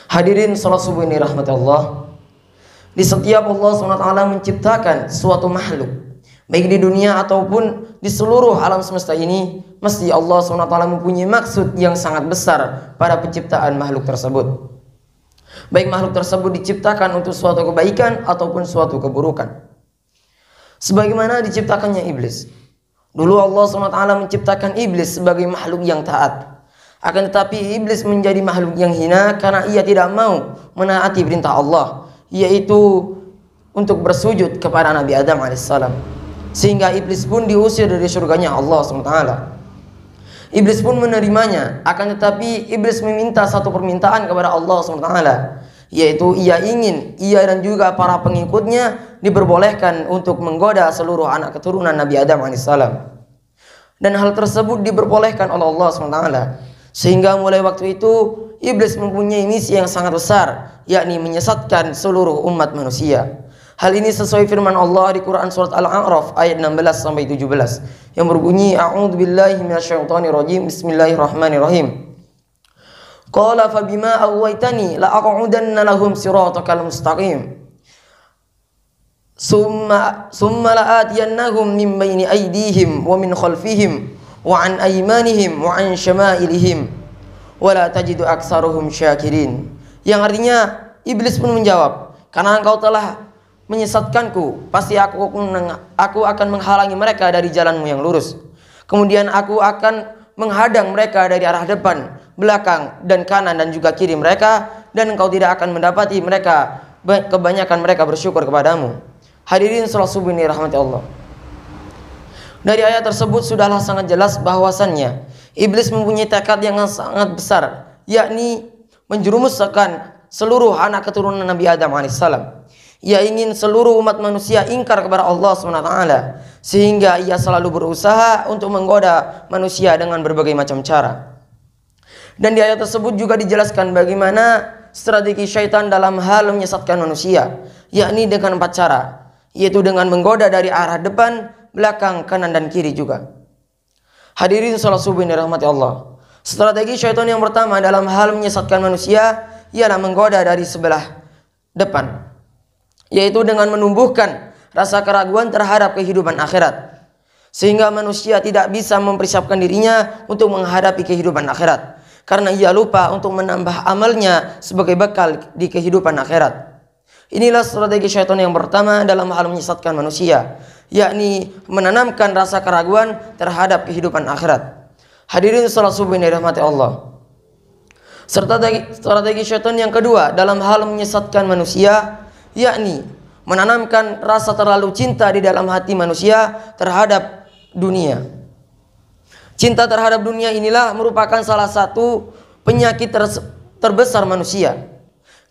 Hadirin salat subuh ini rahmat Allah. Di setiap Allah SWT menciptakan suatu makhluk, baik di dunia ataupun di seluruh alam semesta ini, mesti Allah SWT mempunyai maksud yang sangat besar pada penciptaan makhluk tersebut. Baik makhluk tersebut diciptakan untuk suatu kebaikan ataupun suatu keburukan. Sebagaimana diciptakannya iblis. Dulu Allah SWT menciptakan iblis sebagai makhluk yang taat. Akan tetapi iblis menjadi makhluk yang hina karena ia tidak mau menaati perintah Allah, yaitu untuk bersujud kepada Nabi Adam alaihissalam. Sehingga iblis pun diusir dari surganya Allah SWT. Iblis pun menerimanya, akan tetapi iblis meminta satu permintaan kepada Allah SWT, yaitu ia dan juga para pengikutnya diperbolehkan untuk menggoda seluruh anak keturunan Nabi Adam alaihissalam. Dan hal tersebut diperbolehkan oleh Allah SWT. Sehingga mulai waktu itu iblis mempunyai misi yang sangat besar, yakni menyesatkan seluruh umat manusia. Hal ini sesuai firman Allah di Quran surat Al-A'raf ayat 16 sampai 17 yang berbunyi, A'udzubillahi minasyaitonirrajim, Bismillahirrahmanirrahim. Qala fabima aghwaytani la'aq'udanna lahum siratakal mustaqim. Summa la'atiyannahum min bayni aydihim wa min khalfihim wa an aymanihim wa an syama'ilihim wa la tajidu aksaruhum syakirin. Yang artinya iblis pun menjawab, karena engkau telah menyesatkanku, pasti aku akan menghalangi mereka dari jalanmu yang lurus. Kemudian aku akan menghadang mereka dari arah depan, belakang, dan kanan dan juga kiri mereka, dan engkau tidak akan mendapati mereka, kebanyakan mereka bersyukur kepadamu. Hadirin salat subuh ini rahmati Allah. Dari ayat tersebut sudahlah sangat jelas bahwasannya iblis mempunyai tekad yang sangat besar, yakni menjerumuskan seluruh anak keturunan Nabi Adam alaihissalam. Ia ingin seluruh umat manusia ingkar kepada Allah SWT, sehingga ia selalu berusaha untuk menggoda manusia dengan berbagai macam cara. Dan di ayat tersebut juga dijelaskan bagaimana strategi syaitan dalam hal menyesatkan manusia, yakni dengan 4 cara, yaitu dengan menggoda dari arah depan, belakang, kanan, dan kiri juga. Hadirin salat subuh ini rahmati Allah. Strategi syaitan yang pertama dalam hal menyesatkan manusia ialah menggoda dari sebelah depan, yaitu dengan menumbuhkan rasa keraguan terhadap kehidupan akhirat, sehingga manusia tidak bisa mempersiapkan dirinya untuk menghadapi kehidupan akhirat, karena ia lupa untuk menambah amalnya sebagai bekal di kehidupan akhirat. Inilah strategi syaitan yang pertama dalam hal menyesatkan manusia, yakni menanamkan rasa keraguan terhadap kehidupan akhirat. Hadirin salat subuh ini rahmati Allah. Strategi syaitan yang kedua dalam hal menyesatkan manusia, yakni menanamkan rasa terlalu cinta di dalam hati manusia terhadap dunia. Cinta terhadap dunia inilah merupakan salah satu penyakit terbesar manusia.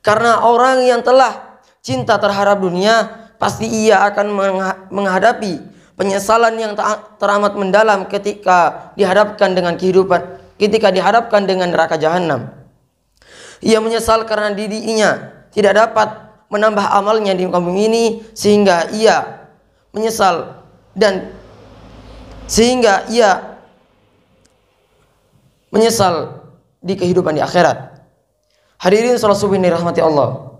Karena orang yang telah cinta terhadap dunia, pasti ia akan menghadapi penyesalan yang teramat mendalam ketika dihadapkan dengan neraka jahanam. Ia menyesal karena dirinya tidak dapat menambah amalnya di kaum ini, sehingga ia menyesal dan sehingga ia menyesal di kehidupan di akhirat. Hadirin salat subuh ini rahmati Allah.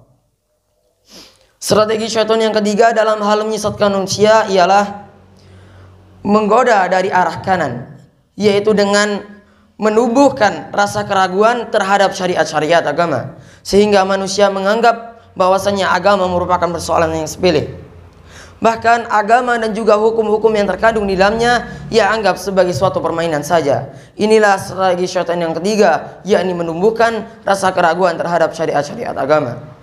Strategi syaitan yang ketiga dalam hal menyesatkan manusia ialah menggoda dari arah kanan, yaitu dengan menumbuhkan rasa keraguan terhadap syariat-syariat agama, sehingga manusia menganggap bahwasanya agama merupakan persoalan yang sepele. Bahkan agama dan juga hukum-hukum yang terkandung di dalamnya ia anggap sebagai suatu permainan saja. Inilah strategi syaitan yang ketiga, yakni menumbuhkan rasa keraguan terhadap syariat-syariat agama.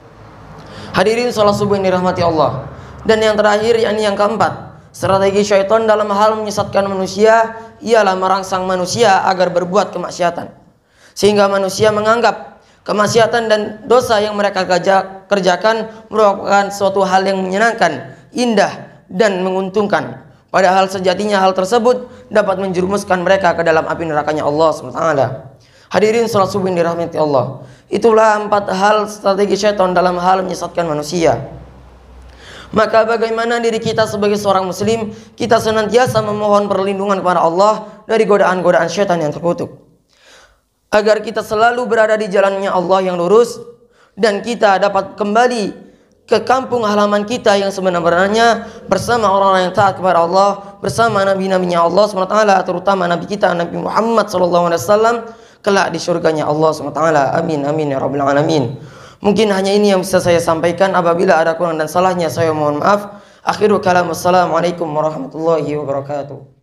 Hadirin salat subuh ini rahmati Allah. Dan yang terakhir, yakni yang keempat, strategi syaitan dalam hal menyesatkan manusia ialah merangsang manusia agar berbuat kemaksiatan, sehingga manusia menganggap kemaksiatan dan dosa yang mereka kerjakan merupakan suatu hal yang menyenangkan, indah, dan menguntungkan. Padahal sejatinya hal tersebut dapat menjerumuskan mereka ke dalam api nerakanya Allah SWT. Hadirin salat subuh yang dirahmati Allah. Itulah 4 hal strategi syaitan dalam hal menyesatkan manusia. Maka bagaimana diri kita sebagai seorang muslim, kita senantiasa memohon perlindungan kepada Allah dari godaan-godaan syaitan yang terkutuk, agar kita selalu berada di jalannya Allah yang lurus, dan kita dapat kembali ke kampung halaman kita yang sebenarnya bersama orang-orang yang taat kepada Allah, bersama nabi-nabinya Allah SWT, terutama nabi kita Nabi Muhammad SAW, kelak di surganya Allah SWT. Amin amin ya rabbal alamin. Mungkin hanya ini yang bisa saya sampaikan. Apabila ada kurang dan salahnya saya mohon maaf. Akhiru kalam, assalamualaikum warahmatullahi wabarakatuh.